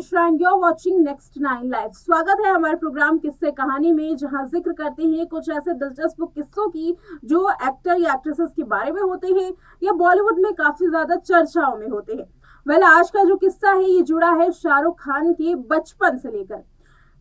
Mishra and you're watching next 9 live. स्वागत है हमारे प्रोग्राम किस्से कहानी में, जहां जिक्र करते हैं कुछ ऐसे दिलचस्प किस्सों की जो एक्टर या एक्ट्रेसेस के बारे में होते हैं या बॉलीवुड में काफी ज्यादा चर्चाओं में होते हैं। आज का जो किस्सा है ये जुड़ा है शाहरुख खान के बचपन से लेकर।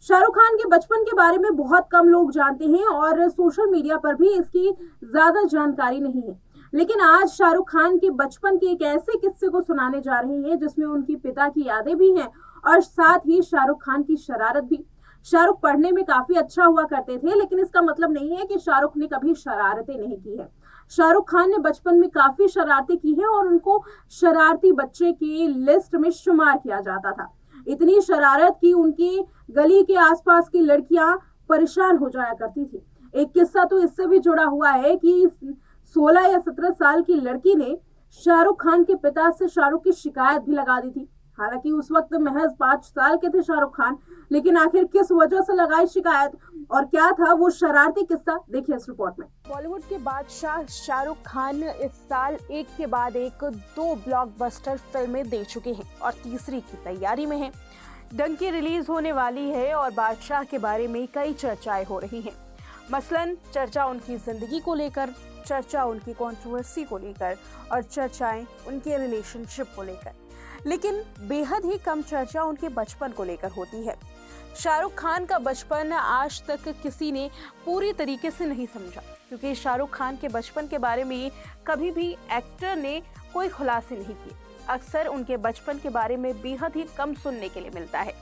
शाहरुख खान के बचपन के बारे में बहुत कम लोग जानते हैं और सोशल मीडिया पर भी इसकी ज्यादा जानकारी नहीं है। लेकिन आज शाहरुख खान के बचपन के एक ऐसे किस्से को सुनाने जा रहे हैं जिसमें उनकी पिता की यादें भी हैं और साथ ही शाहरुख खान की शरारत भी। शाहरुख पढ़ने में काफी अच्छा हुआ करते थे, लेकिन इसका मतलब नहीं है कि शाहरुख ने कभी शरारतें नहीं की है। शाहरुख खान ने बचपन में काफी शरारतें की है और उनको शरारती बच्चे की लिस्ट में शुमार किया जाता था। इतनी शरारत की उनकी गली के आसपास की लड़कियां परेशान हो जाया करती थी। एक किस्सा तो इससे भी जुड़ा हुआ है कि 16 या 17 साल की लड़की ने शाहरुख खान के पिता से शाहरुख की शिकायत भी लगा दी थी। हालांकि उस वक्त महज 5 साल के थे शाहरुख खान, लेकिन आखिर किस वजह से लगाई शिकायत और क्या था वो शरारती किस्सा, देखिए इस रिपोर्ट में। बॉलीवुड के बादशाह शाहरुख खान इस साल एक के बाद एक 2 ब्लॉकबस्टर फिल्में दे चुके हैं और तीसरी की तैयारी में है। डंकी रिलीज होने वाली है और बादशाह के बारे में कई चर्चाएं हो रही हैं। मसलन चर्चा उनकी जिंदगी को लेकर, चर्चा उनकी कंट्रोवर्सी को लेकर और चर्चाएं उनके रिलेशनशिप को लेकर, लेकिन बेहद ही कम चर्चा उनके बचपन को लेकर होती है। शाहरुख खान का बचपन आज तक किसी ने पूरी तरीके से नहीं समझा, क्योंकि शाहरुख खान के बचपन के बारे में कभी भी एक्टर ने कोई खुलासे नहीं किए। अक्सर उनके बचपन के बारे में बेहद ही कम सुनने के लिए मिलता है।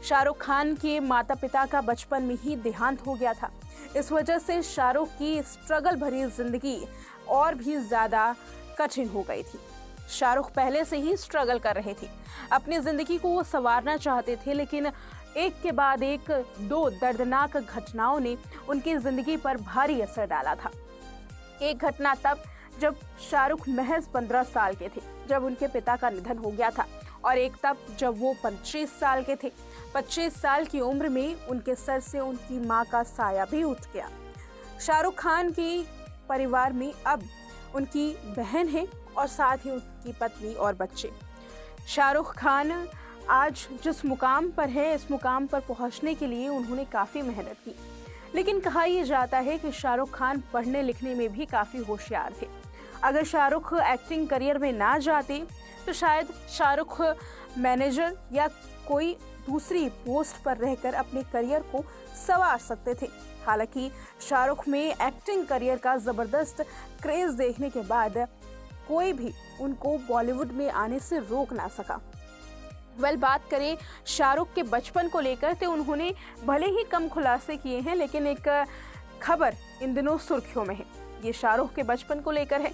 शाहरुख खान के माता पिता का बचपन में ही देहांत हो गया था। इस वजह से शाहरुख की स्ट्रगल भरी जिंदगी और भी ज्यादा कठिन हो गई थी। शाहरुख पहले से ही स्ट्रगल कर रहे थे, अपनी जिंदगी को वो संवारना चाहते थे, लेकिन एक के बाद एक 2 दर्दनाक घटनाओं ने उनकी जिंदगी पर भारी असर डाला था। एक घटना तब जब शाहरुख महज 15 साल के थे, जब उनके पिता का निधन हो गया था, और एक तब जब वो 25 साल के थे। 25 साल की उम्र में उनके सर से उनकी मां का साया भी उठ गया। शाहरुख खान के परिवार में अब उनकी बहन है और साथ ही उनकी पत्नी और बच्चे। शाहरुख खान आज जिस मुकाम पर है, इस मुकाम पर पहुंचने के लिए उन्होंने काफ़ी मेहनत की, लेकिन कहा यह जाता है कि शाहरुख खान पढ़ने लिखने में भी काफ़ी होशियार थे। अगर शाहरुख एक्टिंग करियर में ना जाते तो शायद शाहरुख मैनेजर या कोई दूसरी पोस्ट पर रहकर अपने करियर को संवार सकते थे। हालांकि शाहरुख में एक्टिंग करियर का ज़बरदस्त क्रेज देखने के बाद कोई भी उनको बॉलीवुड में आने से रोक ना सका। बात करें शाहरुख के बचपन को लेकर तो उन्होंने भले ही कम खुलासे किए हैं, लेकिन एक खबर इन दिनों सुर्खियों में है। ये शाहरुख के बचपन को लेकर है।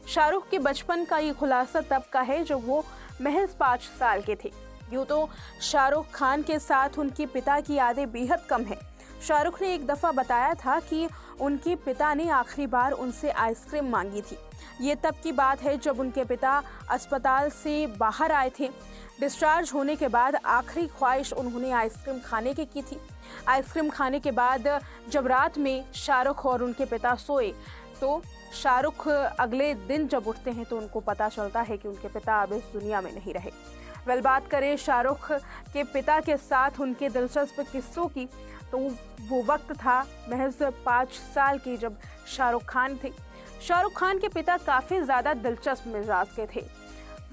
शाहरुख के बचपन का ये खुलासा तब का है जब वो महज 5 साल के थे। यूँ तो शाहरुख खान के साथ उनके पिता की यादें बेहद कम है। शाहरुख ने एक दफ़ा बताया था कि उनके पिता ने आखिरी बार उनसे आइसक्रीम मांगी थी। ये तब की बात है जब उनके पिता अस्पताल से बाहर आए थे। डिस्चार्ज होने के बाद आखिरी ख्वाहिश उन्होंने आइसक्रीम खाने की थी। आइसक्रीम खाने के बाद जब रात में शाहरुख और उनके पिता सोए तो शाहरुख अगले दिन जब उठते हैं तो उनको पता चलता है कि उनके पिता अब इस दुनिया में नहीं रहे। बात करें शाहरुख के पिता के साथ उनके दिलचस्प किस्सों की, तो वो वक्त था महज 5 साल के जब शाहरुख खान थे। शाहरुख खान के पिता काफ़ी ज़्यादा दिलचस्प मिजाज के थे।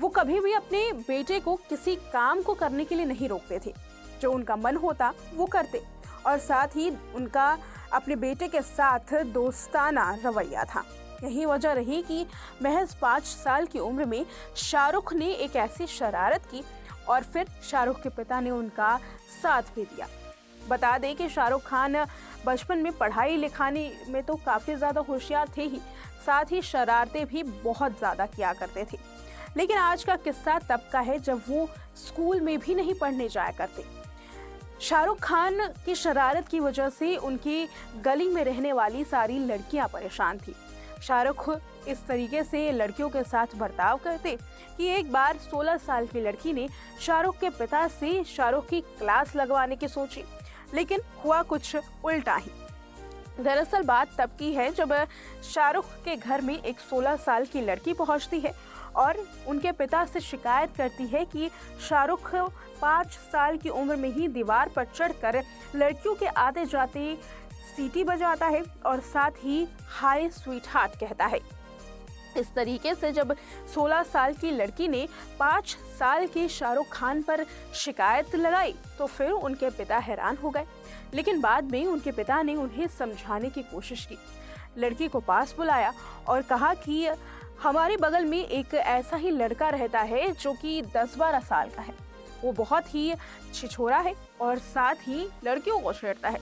वो कभी भी अपने बेटे को किसी काम को करने के लिए नहीं रोकते थे। जो उनका मन होता वो करते, और साथ ही उनका अपने बेटे के साथ दोस्ताना रवैया था। यही वजह रही कि महज 5 साल की उम्र में शाहरुख ने एक ऐसी शरारत की और फिर शाहरुख के पिता ने उनका साथ भी दिया। बता दें कि शाहरुख खान बचपन में पढ़ाई लिखाने में तो काफ़ी ज़्यादा होशियार थे ही, साथ ही शरारतें भी बहुत ज़्यादा किया करते थे। लेकिन आज का किस्सा तब का है जब वो स्कूल में भी नहीं पढ़ने जाया करते। शाहरुख खान की शरारत की वजह से उनकी गली में रहने वाली सारी लड़कियां परेशान थी। शाहरुख इस तरीके से लड़कियों के साथ बर्ताव करते कि एक बार 16 साल की लड़की ने शाहरुख के पिता से शाहरुख की क्लास लगवाने की सोची, लेकिन हुआ कुछ उल्टा ही। दरअसल बात तब की है जब शाहरुख के घर में एक 16 साल की लड़की पहुंचती है और उनके पिता से शिकायत करती है कि शाहरुख 5 साल की उम्र में ही दीवार पर चढ़कर लड़कियों के आते जाते सीटी बजाता है और साथ ही हाय स्वीट हार्ट कहता है। इस तरीके से जब 16 साल की लड़की ने 5 साल के शाहरुख खान पर शिकायत लगाई तो फिर उनके पिता हैरान हो गए, लेकिन बाद में उनके पिता ने उन्हें समझाने की कोशिश की। लड़की को पास बुलाया और कहा कि हमारे बगल में एक ऐसा ही लड़का रहता है जो कि 10-12 साल का है। वो बहुत ही छिछोरा है और साथ ही लड़कियों को छेड़ता है।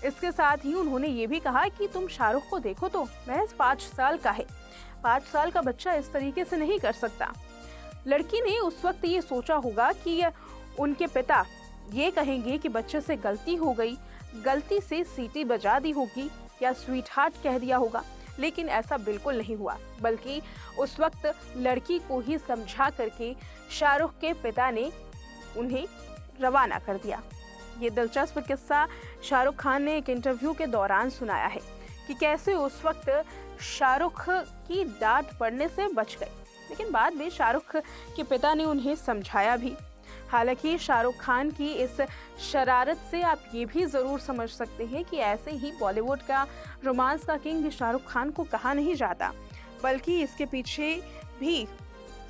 इसके साथ ही उन्होंने ये भी कहा कि तुम शाहरुख को देखो तो महज 5 साल का है, 5 साल का बच्चा इस तरीके से नहीं कर सकता। लड़की ने उस वक्त ये सोचा होगा कि उनके पिता ये कहेंगे कि बच्चे से गलती हो गई, गलती से सीटी बजा दी होगी या स्वीट हार्ट कह दिया होगा, लेकिन ऐसा बिल्कुल नहीं हुआ, बल्कि उस वक्त लड़की को ही समझा करके शाहरुख के पिता ने उन्हें रवाना कर दिया। ये दिलचस्प किस्सा शाहरुख खान ने एक इंटरव्यू के दौरान सुनाया है कि कैसे उस वक्त शाहरुख की डांट पड़ने से बच गए, लेकिन बाद में शाहरुख के पिता ने उन्हें समझाया भी। हालांकि शाहरुख खान की इस शरारत से आप ये भी ज़रूर समझ सकते हैं कि ऐसे ही बॉलीवुड का रोमांस का किंग शाहरुख खान को कहा नहीं जाता, बल्कि इसके पीछे भी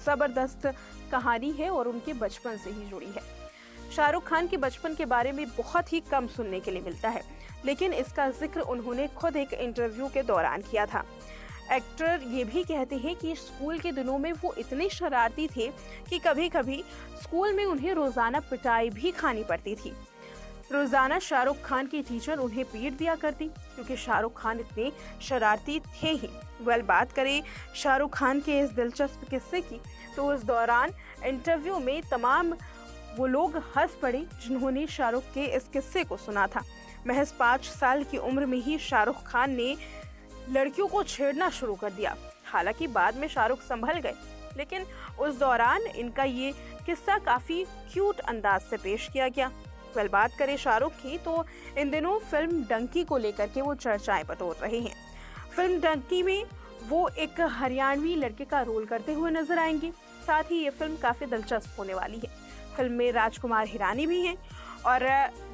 ज़बरदस्त कहानी है और उनके बचपन से ही जुड़ी है। शाहरुख खान के बचपन के बारे में बहुत ही कम सुनने के लिए मिलता है, लेकिन इसका जिक्र उन्होंने खुद एक इंटरव्यू के दौरान किया था। एक्टर ये भी कहते हैं कि स्कूल के दिनों में वो इतने शरारती थे कि कभी कभी स्कूल में उन्हें रोज़ाना पिटाई भी खानी पड़ती थी। रोज़ाना शाहरुख खान की टीचर उन्हें पीट दिया करती क्योंकि शाहरुख खान इतने शरारती थे ही। बात करें शाहरुख खान के इस दिलचस्प किस्से की, तो उस दौरान इंटरव्यू में तमाम वो लोग हंस पड़े जिन्होंने शाहरुख के इस किस्से को सुना था। महज 5 साल की उम्र में ही शाहरुख खान ने लड़कियों को छेड़ना शुरू कर दिया। हालांकि बाद में शाहरुख संभल गए, लेकिन उस दौरान इनका ये किस्सा काफ़ी क्यूट अंदाज से पेश किया गया। बात करें शाहरुख की, तो इन दिनों फिल्म डंकी को लेकर के वो चर्चाएं बटोर रहे हैं। फिल्म डंकी में वो एक हरियाणवी लड़के का रोल करते हुए नजर आएंगे। साथ ही ये फिल्म काफ़ी दिलचस्प होने वाली है। फिल्म में राजकुमार हिरानी भी हैं और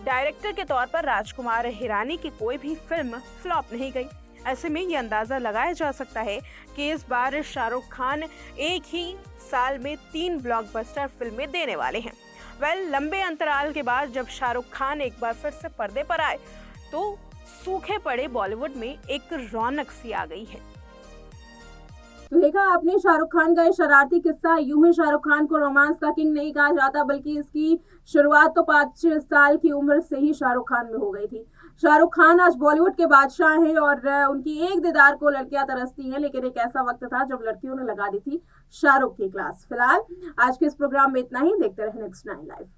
डायरेक्टर के तौर पर राजकुमार हिरानी की कोई भी फिल्म फ्लॉप नहीं गई। ऐसे में ये अंदाज़ा लगाया जा सकता है कि इस बार शाहरुख खान एक ही साल में 3 ब्लॉकबस्टर फिल्में देने वाले हैं। लंबे अंतराल के बाद जब शाहरुख खान एक बार फिर से पर्दे पर आए तो सूखे पड़े बॉलीवुड में एक रौनक सी आ गई है। तो देखा आपने शाहरुख खान का ये शरारती किस्सा। यूं ही शाहरुख खान को रोमांस का किंग नहीं कहा जाता, बल्कि इसकी शुरुआत तो 5 साल की उम्र से ही शाहरुख खान में हो गई थी। शाहरुख खान आज बॉलीवुड के बादशाह हैं और उनकी एक दीदार को लड़कियां तरसती हैं, लेकिन एक ऐसा वक्त था जब लड़कियों ने लगा दी थी शाहरुख की क्लास। फिलहाल आज के इस प्रोग्राम में इतना ही। देखते रहे नेक्स्ट 9 लाइव।